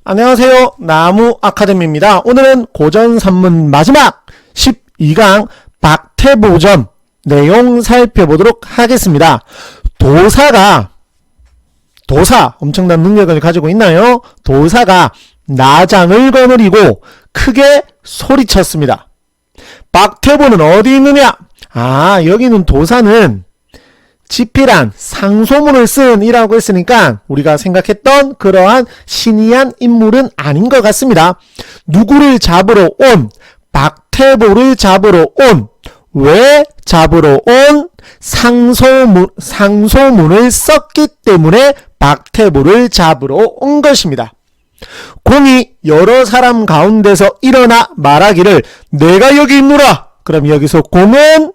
안녕하세요. 나무 아카데미입니다. 오늘은 고전 산문 마지막 12강 박태보전 내용 살펴보도록 하겠습니다. 도사 엄청난 능력을 가지고 있나요? 도사가 나장을 거느리고 크게 소리쳤습니다. 박태보는 어디 있느냐? 여기는 도사는 지필한 상소문을 쓴 이라고 했으니까 우리가 생각했던 그러한 신이한 인물은 아닌 것 같습니다. 누구를 잡으러 온? 박태보를 잡으러 온. 왜 잡으러 온? 상소문을 썼기 때문에 박태보를 잡으러 온 것입니다. 공이 여러 사람 가운데서 일어나 말하기를 내가 여기 있노라. 그럼 여기서 공은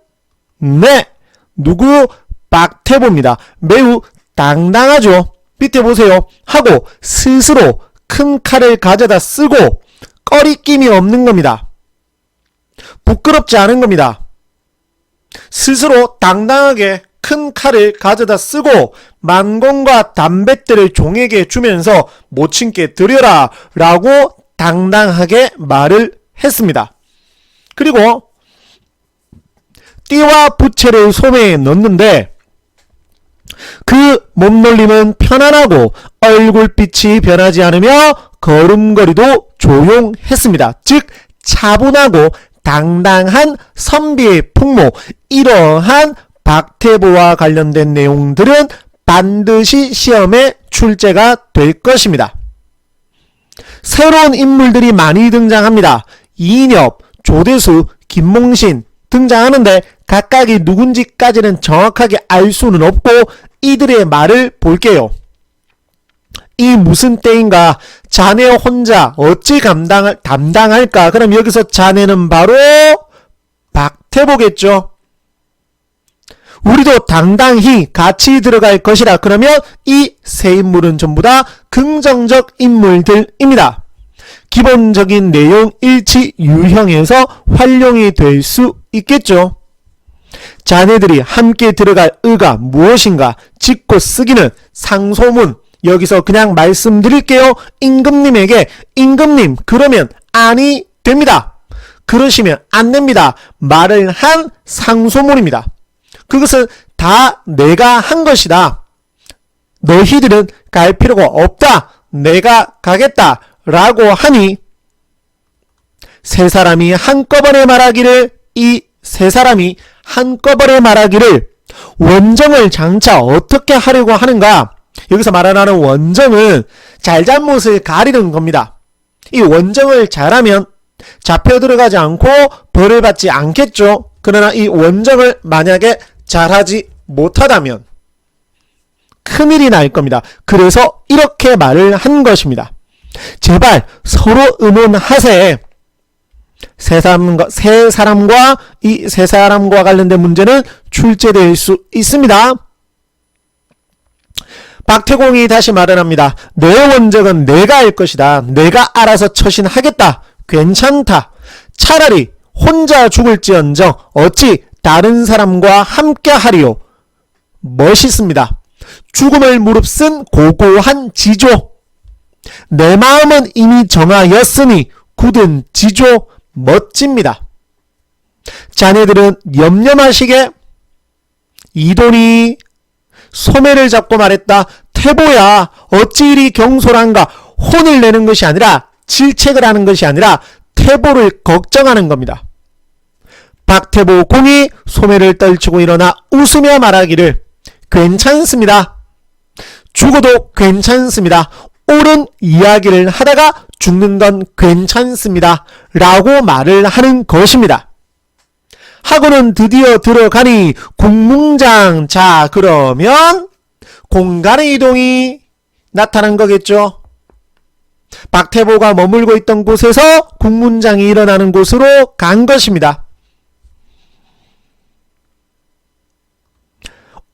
누구? 박태보입니다. 매우 당당하죠. 밑에 보세요. 하고 스스로 큰 칼을 가져다 쓰고 꺼리낌이 없는 겁니다. 부끄럽지 않은 겁니다. 스스로 당당하게 큰 칼을 가져다 쓰고 만공과 담뱃들을 종에게 주면서 모친께 드려라 라고 당당하게 말을 했습니다. 그리고 띠와 부채를 소매에 넣는데 그 몸놀림은 편안하고 얼굴빛이 변하지 않으며 걸음걸이도 조용했습니다. 즉 차분하고 당당한 선비의 풍모, 이러한 박태보와 관련된 내용들은 반드시 시험에 출제가 될 것입니다. 새로운 인물들이 많이 등장합니다. 이인엽, 조대수, 김몽신 등장하는데 각각이 누군지까지는 정확하게 알 수는 없고 이들의 말을 볼게요. 이 무슨 때인가? 자네 혼자 어찌 담당할까? 그럼 여기서 자네는 바로 박태보겠죠. 우리도 당당히 같이 들어갈 것이라. 그러면 이 세 인물은 전부 다 긍정적 인물들입니다. 기본적인 내용 일치 유형에서 활용이 될 수 있겠죠. 자네들이 함께 들어갈 의가 무엇인가 짚고 쓰기는 상소문. 여기서 그냥 말씀드릴게요. 임금님에게 임금님 그러면 아니 됩니다. 그러시면 안 됩니다. 말을 한 상소문입니다. 그것은 다 내가 한 것이다. 너희들은 갈 필요가 없다. 내가 가겠다 라고 하니 세 사람이 한꺼번에 말하기를 원정을 장차 어떻게 하려고 하는가? 여기서 말하는 원정은 잘잘못을 가리는 겁니다. 이 원정을 잘하면 잡혀 들어가지 않고 벌을 받지 않겠죠. 그러나 이 원정을 만약에 잘하지 못하다면 큰일이 날 겁니다. 그래서 이렇게 말을 한 것입니다. 제발 서로 의논하세. 세 사람과 관련된 문제는 출제될 수 있습니다. 박태공이 다시 말을 합니다. 내 원정은 내가 할 것이다. 내가 알아서 처신하겠다. 괜찮다. 차라리 혼자 죽을지언정 어찌 다른 사람과 함께 하리요. 멋있습니다. 죽음을 무릅쓴 고고한 지조. 내 마음은 이미 정하였으니 굳은 지조. 멋집니다. 자네들은 염려마시게 이돈이 소매를 잡고 말했다. 태보야 어찌 이리 경솔한가. 혼을 내는 것이 아니라 질책을 하는 것이 아니라 태보를 걱정하는 겁니다. 박태보 공이 소매를 떨치고 일어나 웃으며 말하기를 괜찮습니다. 죽어도 괜찮습니다. 옳은 이야기를 하다가 죽는 건 괜찮습니다. 라고 말을 하는 것입니다. 하고는 드디어 들어가니 국문장. 자, 그러면 공간의 이동이 나타난 거겠죠. 박태보가 머물고 있던 곳에서 국문장이 일어나는 곳으로 간 것입니다.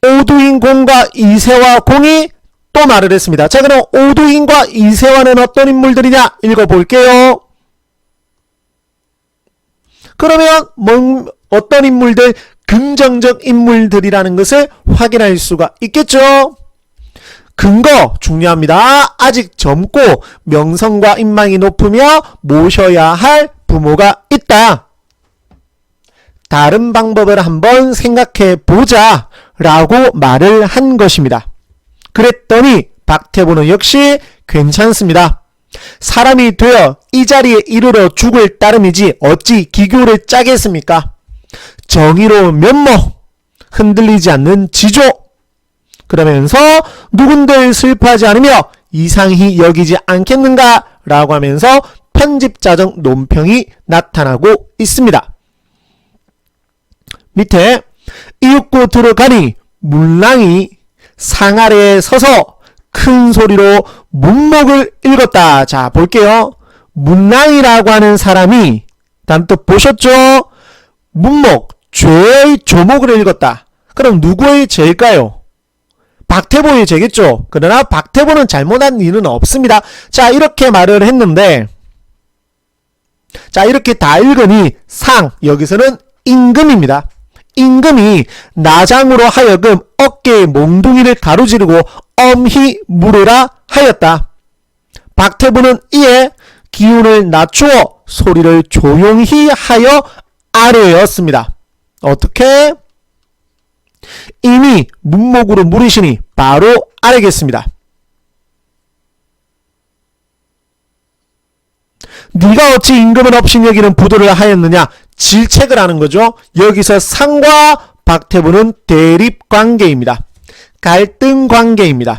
오두인 공과 이세와 공이 또 말을 했습니다. 자, 그럼 오두인과 이세와는 어떤 인물들이냐 읽어볼게요. 그러면 어떤 인물들? 긍정적 인물들이라는 것을 확인할 수가 있겠죠. 근거 중요합니다. 아직 젊고 명성과 인망이 높으며 모셔야 할 부모가 있다. 다른 방법을 한번 생각해 보자 라고 말을 한 것입니다. 그랬더니 박태부는 역시 괜찮습니다. 사람이 되어 이 자리에 이르러 죽을 따름이지 어찌 기교를 짜겠습니까? 정의로운 면목, 흔들리지 않는 지조, 그러면서 누군들 슬퍼하지 않으며 이상히 여기지 않겠는가 라고 하면서 편집자적 논평이 나타나고 있습니다. 밑에 이윽고 들어가니 문랑이 상 아래에 서서 큰 소리로 문목을 읽었다. 자, 볼게요. 문랑이라고 하는 사람이 단뜻 보셨죠? 문목, 죄의 조목을 읽었다. 그럼 누구의 죄일까요? 박태보의 죄겠죠. 그러나 박태보는 잘못한 일은 없습니다. 자, 이렇게 말을 했는데, 자, 이렇게 다 읽으니 상, 여기서는 임금입니다. 임금이 나장으로 하여금 어깨에 몽둥이를 가로지르고 엄히 물으라 하였다. 박태부는 이에 기운을 낮추어 소리를 조용히 하여 아뢰었습니다. 어떻게? 이미 문목으로 물으시니 바로 아뢰겠습니다. 네가 어찌 임금은 없인 여기는 부도를 하였느냐? 질책을 하는 거죠. 여기서 상과 박태부는 대립관계입니다. 갈등관계입니다.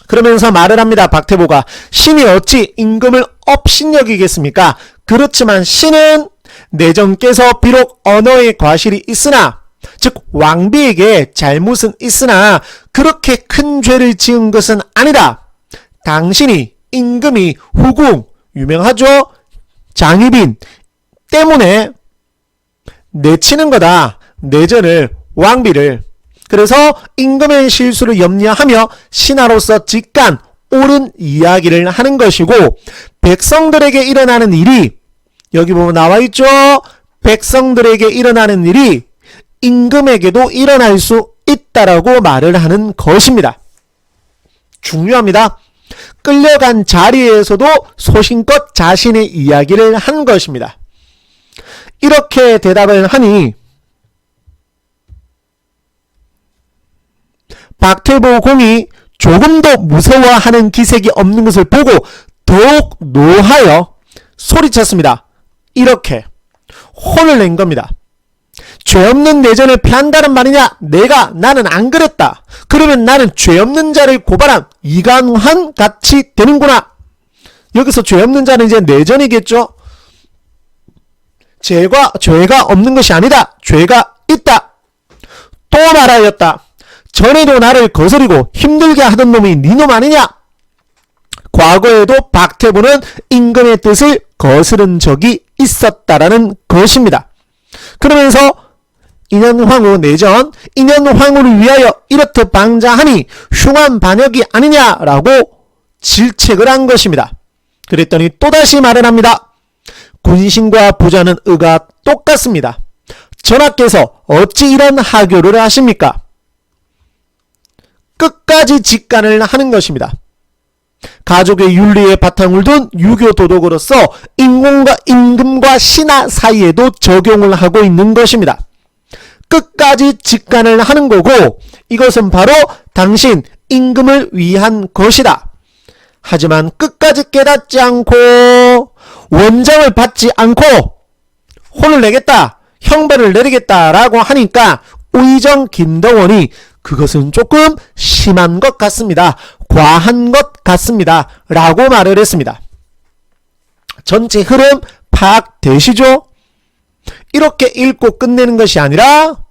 그러면서 말을 합니다. 박태부가 신이 어찌 임금을 업신여기겠습니까? 그렇지만 신은 내전께서 비록 언어의 과실이 있으나 즉 왕비에게 잘못은 있으나 그렇게 큰 죄를 지은 것은 아니다. 당신이 임금이 후궁 유명하죠? 장희빈 때문에 내치는 거다. 내전을 왕비를. 그래서 임금의 실수를 염려하며 신하로서 직간 옳은 이야기를 하는 것이고 백성들에게 일어나는 일이 여기 보면 나와있죠. 백성들에게 일어나는 일이 임금에게도 일어날 수 있다라고 말을 하는 것입니다. 중요합니다. 끌려간 자리에서도 소신껏 자신의 이야기를 한 것입니다. 이렇게 대답을 하니 박태부 공이 조금도 무서워하는 기색이 없는 것을 보고 더욱 노하여 소리쳤습니다. 이렇게 혼을 낸 겁니다. 죄 없는 내전을 피한다는 말이냐? 나는 안 그랬다. 그러면 나는 죄 없는 자를 고발한 이간환 같이 되는구나. 여기서 죄 없는 자는 이제 내전이겠죠? 죄가 없는 것이 아니다. 죄가 있다. 또 말하였다. 전에도 나를 거스리고 힘들게 하던 놈이 네 놈 아니냐? 과거에도 박태부는 임금의 뜻을 거스른 적이 있었다라는 것입니다. 그러면서 인현황후 내전, 인현황후를 위하여 이렇듯 방자하니 흉한 반역이 아니냐라고 질책을 한 것입니다. 그랬더니 또다시 말을 합니다. 군신과 부자는 의가 똑같습니다. 전하께서 어찌 이런 하교를 하십니까? 끝까지 직간을 하는 것입니다. 가족의 윤리에 바탕을 둔 유교 도덕으로서 임금과 신하 사이에도 적용을 하고 있는 것입니다. 끝까지 직간을 하는 거고 이것은 바로 당신 임금을 위한 것이다. 하지만 끝까지 깨닫지 않고 원장을 받지 않고 혼을 내겠다, 형벌을 내리겠다라고 하니까 의정 김덕원이 그것은 조금 심한 것 같습니다. 과한 것 같습니다. 라고 말을 했습니다. 전체 흐름 파악되시죠? 이렇게 읽고 끝내는 것이 아니라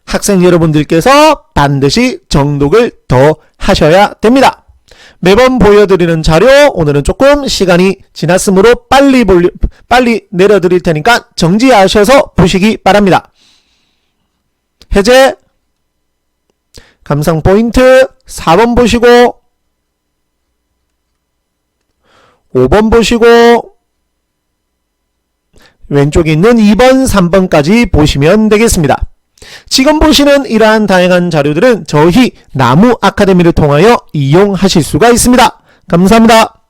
학생 여러분들께서 반드시 정독을 더 하셔야 됩니다. 매번 보여드리는 자료 오늘은 조금 시간이 지났으므로 빨리 내려드릴 테니까 정지하셔서 보시기 바랍니다. 해제 감상 포인트 4번 보시고 5번 보시고 왼쪽에 있는 2번, 3번까지 보시면 되겠습니다. 지금 보시는 이러한 다양한 자료들은 저희 나무 아카데미를 통하여 이용하실 수가 있습니다. 감사합니다.